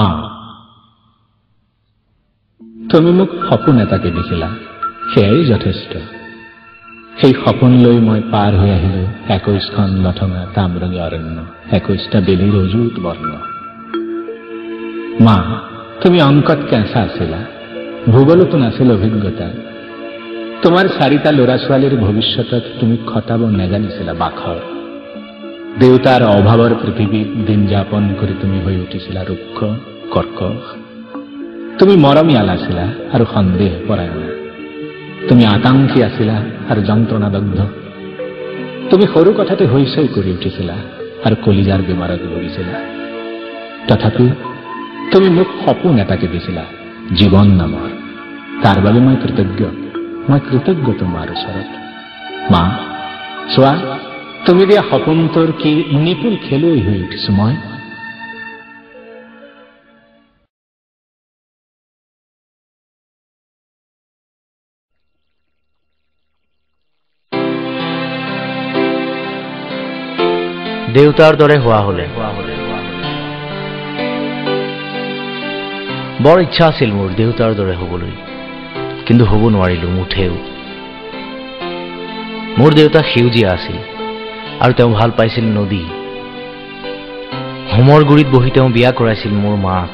মা, তুমি মোক সপোন এটাকে দেখিলা, সেয়াই যথেষ্ট। সেই সপোন লৈ মই পাৰ হৈ আহিলো 21খন লঠঙা তামৰঙী অৰণ্য, 21টা বেলিৰ অযুত বৰ্ণ। মা, তুমি অংকত কেঁচা আছিলা, ভূগোলতো নাছিল অভিজ্ঞতা। তোমাৰ 4টা ল'ৰা ছোৱালীৰ ভৱিষ্যতত তুমি খটাব নেজানিছিলা বাখৰ। দেউতাৰ অভাৱৰ পৃথিৱীত দিন যাপন কৰি তুমি হৈ উঠিছিলা ৰুক্ষ কৰ্কশ। তুমি মৰমীয়াল আছিলা আৰু সন্দেহ পৰায়ণা। তুমি আকাংক্ষী আছিলা আৰু যন্ত্ৰণাদগ্ধ। তুমি সৰু কথাতে হৈচৈ কৰি উঠিছিলা আৰু কলিজাৰ বেমাৰত ভুগিছিলা। তথাপি তুমি মোক সপোন এটাকে দিছিলা, জীৱন নামৰ। তাৰ বাবে মই কৃতজ্ঞ তোমাৰ ওচৰত। মা, চোৱা, তুমি দিয়া সপোনটোৰ কি নিপুল খেলুৱৈ হৈ উঠিছো মই। দেউতাৰ দৰে হোৱা হলে বৰ ইচ্ছা আছিল মোৰ দেউতাৰ দৰে হবলৈ, কিন্তু হ'ব নোৱাৰিলো মুঠেও। মোৰ দেউতা সেউজীয়া আছিল আৰু তেওঁ ভাল পাইছিল নদী। হোমৰ গুৰিত বহি তেওঁ বিয়া কৰাইছিল মোৰ মাক।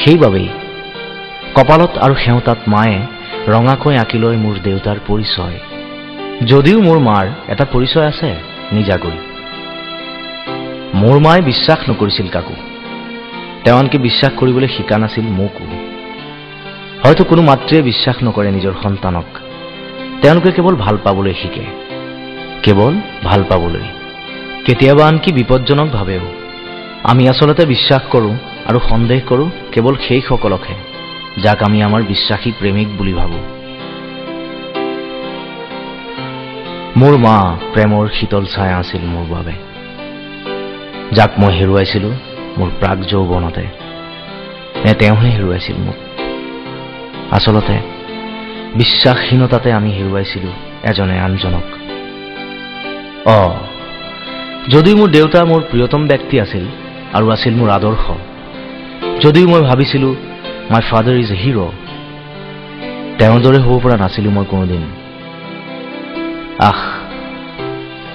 সেইবাবেই কপালত আৰু সেওঁতাত মায়ে ৰঙাকৈ আঁকি লয় মোৰ দেউতাৰ পৰিচয়। যদিও মোৰ মাৰ এটা পৰিচয় আছে নিজাকৈ। মোৰ মায়ে বিশ্বাস নকৰিছিল কাকো, তেওঁ আনকি বিশ্বাস কৰিবলৈ শিকা নাছিল মোকো। হয়তো কোনো মাতৃয়ে বিশ্বাস নকৰে নিজৰ সন্তানক, তেওঁলোকে কেৱল ভাল পাবলৈ শিকে, কেৱল ভাল পাবলৈ। কেতিয়াবা আনকি বিপদজনক ভাৱেও। আমি আচলতে বিশ্বাস কৰোঁ আৰু সন্দেহ কৰোঁ কেৱল সেই সকলকহে যাক আমি আমাৰ বিশ্বাসী প্ৰেমিক বুলি ভাবোঁ। মোৰ মা প্ৰেমৰ শীতল ছায়া আছিল মোৰ বাবে, যাক মই হেৰুৱাইছিলোঁ মোৰ প্ৰাক যৌৱনতে। নে তেওঁহে হেৰুৱাইছিল মোক? আচলতে বিশ্বাসহীনতাতে আমি হেৰুৱাইছিলোঁ এজনে আনজনক। যদিও মোৰ দেউতা মোৰ প্ৰিয়তম ব্যক্তি আছিল আৰু আছিল মোৰ আদৰ্শ, যদিও মই ভাবিছিলোঁ my father is a hero', তেওঁৰ দৰে হ'ব পৰা নাছিলোঁ মই কোনোদিন।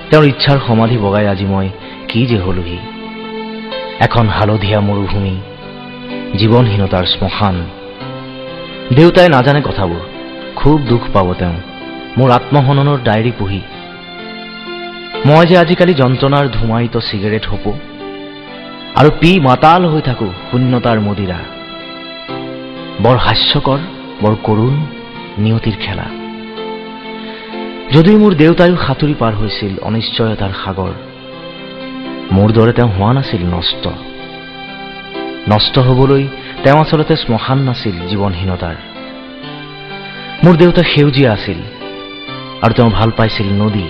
তেওঁৰ ইচ্ছাৰ সমাধি বগাই আজি মই কি যে হলোহি। এখন হালধীয়া মৰুভূমি, জীৱনহীনতাৰ শ্মশান। দেউতাই নাজানে কথাবোৰ, খুব দুখ পাব তেওঁ মোৰ আত্মহননৰ ডায়েৰী পঢ়ি। মই যে আজিকালি যন্ত্ৰণাৰ ধুমায়িত চিগাৰেট হপো আৰু পি মাতাল হৈ থাকো শূন্যতাৰ মদিৰা। বৰ হাস্যকৰ, বৰ কৰুণ নিয়তিৰ খেলা। যদিও মোৰ দেউতায়ো সাঁতুৰি পাৰ হৈছিল অনিশ্চয়তাৰ সাগৰ, মোৰ দৰে তেওঁ হোৱা নাছিল নষ্ট হবলৈ তেওঁ আচলতে শ্মশান নাছিল জীৱনহীনতাৰ। মোৰ দেউতা সেউজীয়া আছিল আৰু তেওঁ ভাল পাইছিল নদী।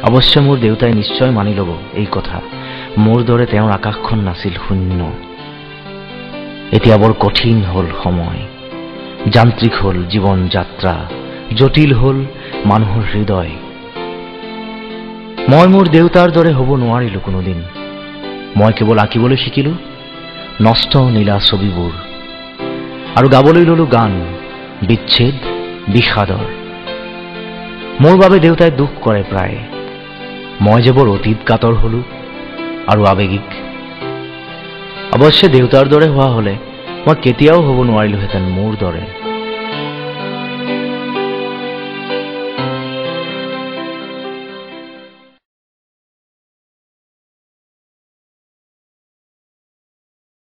অৱশ্য মোৰ দেউতাই নিশ্চয় মানি ল'ব এই কথা, মোৰ দৰে তেওঁৰ আকাশখন নাছিল শূন্য। এতিয়া বৰ কঠিন হ'ল সময়, যান্ত্ৰিক হ'ল জীৱন যাত্ৰা, জটিল হ'ল মানুহৰ হৃদয়। মই মোৰ দেউতাৰ দৰে হ'ব নোৱাৰিলো কোনোদিন। মই কেৱল আঁকিবলৈ শিকিলো নষ্ট নীলা ছবিবোৰ আৰু গাবলৈ ললো গান, বিচ্ছেদ, বিষাদৰ। মোৰ বাবে দেউতাই দুখ কৰে প্ৰায়, মই যে বৰ অতীত কাতৰ হলো আৰু আৱেগিক। অৱশ্যে দেউতাৰ দৰে হোৱা হলে মই কেতিয়াও হ'ব নোৱাৰিলোহেঁতেন মোৰ দৰে।